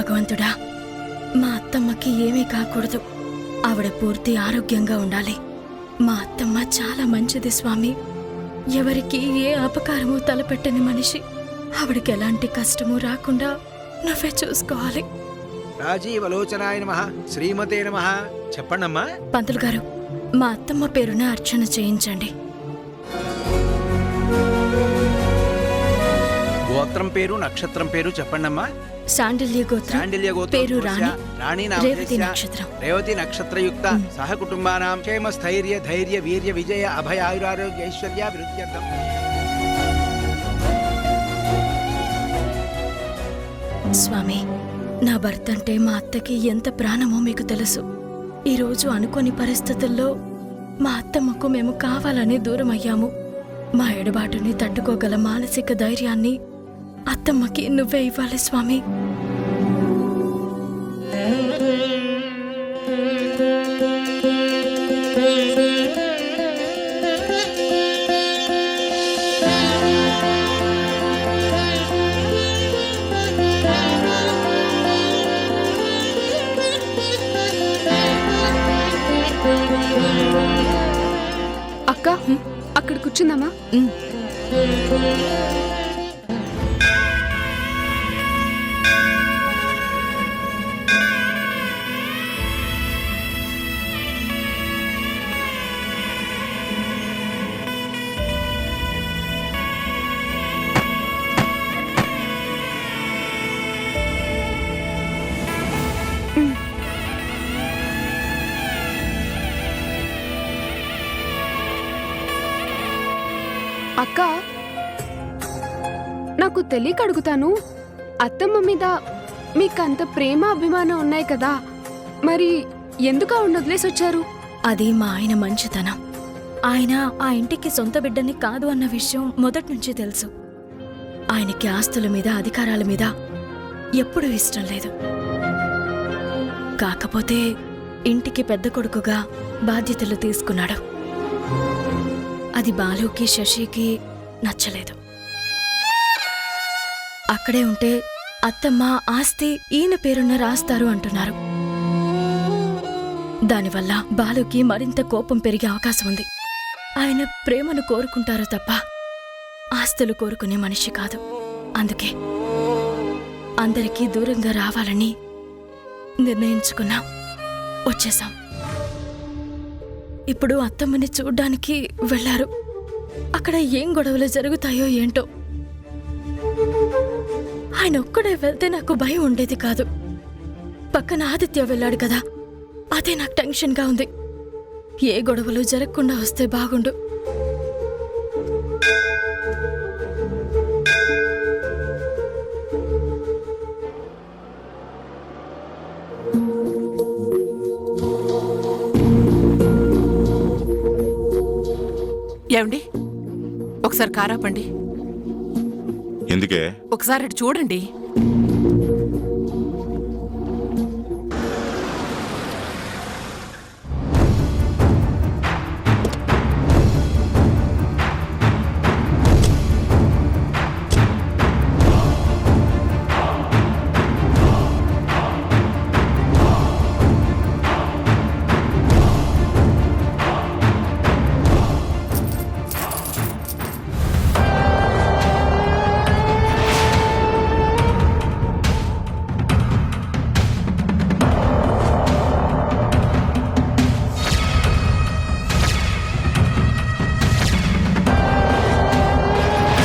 భగవంతుడా, మా అత్తమ్మకి ఏమీ కాకూడదు. ఆవిడ పూర్తి ఆరోగ్యంగా ఉండాలి. మా అత్తమ్మ చాలా మంచిది స్వామి. ఎవరికి ఏ అపకారమూ తలపెట్టని మనిషి. ఆవిడకి ఎలాంటి కష్టమూ రాకుండా నువ్వే చూసుకోవాలి. రాజీవలోచనాయ నమః, శ్రీమతే నమః. చెప్పండమ్మా. పంతులు గారు, మా అత్తమ్మ పేరున అర్చన చేయించండి. గోత్రం పేరు, నక్షత్రం పేరు చెప్పండమ్మా. శాండిల్య గోత్రం, శాండిల్య గోత్రం, పేరు రాణి, రాణి రేవతి నామధేయ, నక్షత్రం. రేవతి నక్షత్రయుక్త సహ కుటుంబానాం క్షేమ స్థైర్య ధైర్య వీర్య విజయ అభయ ఆయురారోగ్య ఐశ్వర్య విరుద్ధ్యర్థం. స్వామి, నా భర్త అంటే మా అత్తకి ఎంత ప్రాణమో మీకు తెలుసు. ఈరోజు అనుకోని పరిస్థితుల్లో మా అత్తమ్మకు మేము కావాలని దూరమయ్యాము. మా ఎడబాటుని తట్టుకోగల మానసిక ధైర్యాన్ని అత్తమ్మకి నువ్వే ఇవ్వాలి స్వామి. అక్క, అక్కడ కూర్చుందామా? అక్క, నాకు తెలియక అడుగుతాను. అత్తమ్మ మీద మీకంత ప్రేమ అభిమానం ఉన్నాయి కదా, మరి ఎందుకు ఆవిడ వదిలేసి వచ్చారు? అది మా ఆయన మంచితనం. ఆయన ఆ ఇంటికి సొంత బిడ్డని కాదు అన్న విషయం మొదట్నుంచి తెలుసు. ఆయనకి ఆస్తుల మీద, అధికారాల మీద ఎప్పుడూ ఇష్టం లేదు. కాకపోతే ఇంటికి పెద్ద కొడుకుగా బాధ్యతలు తీసుకున్నాడు. అది బాలుకి, శశికి నచ్చలేదు. అక్కడే ఉంటే అత్తమ్మ ఆస్తి ఈయన పేరున రాస్తారు అంటున్నారు. దానివల్ల బాలుకి మరింత కోపం పెరిగే అవకాశం ఉంది. ఆయన ప్రేమను కోరుకుంటారు తప్ప ఆస్తులు కోరుకునే మనిషి కాదు. అందుకే అందరికీ దూరంగా రావాలని నిర్ణయించుకున్నాం. వచ్చేశాం. ఇప్పుడు అత్తమ్మని చూడ్డానికి వెళ్లారు. అక్కడ ఏం గొడవలు జరుగుతాయో ఏంటో. ఆయన ఒక్కడే వెళ్తే నాకు భయం ఉండేది కాదు. పక్కన ఆదిత్య వెళ్ళాడు కదా, అదే నాకు టెన్షన్గా ఉంది. ఏ గొడవలు జరగకుండా వస్తే బాగుండు. ఏమండి, ఒకసారి కారాపండి. ఎందుకే? ఒకసారి అటు చూడండి.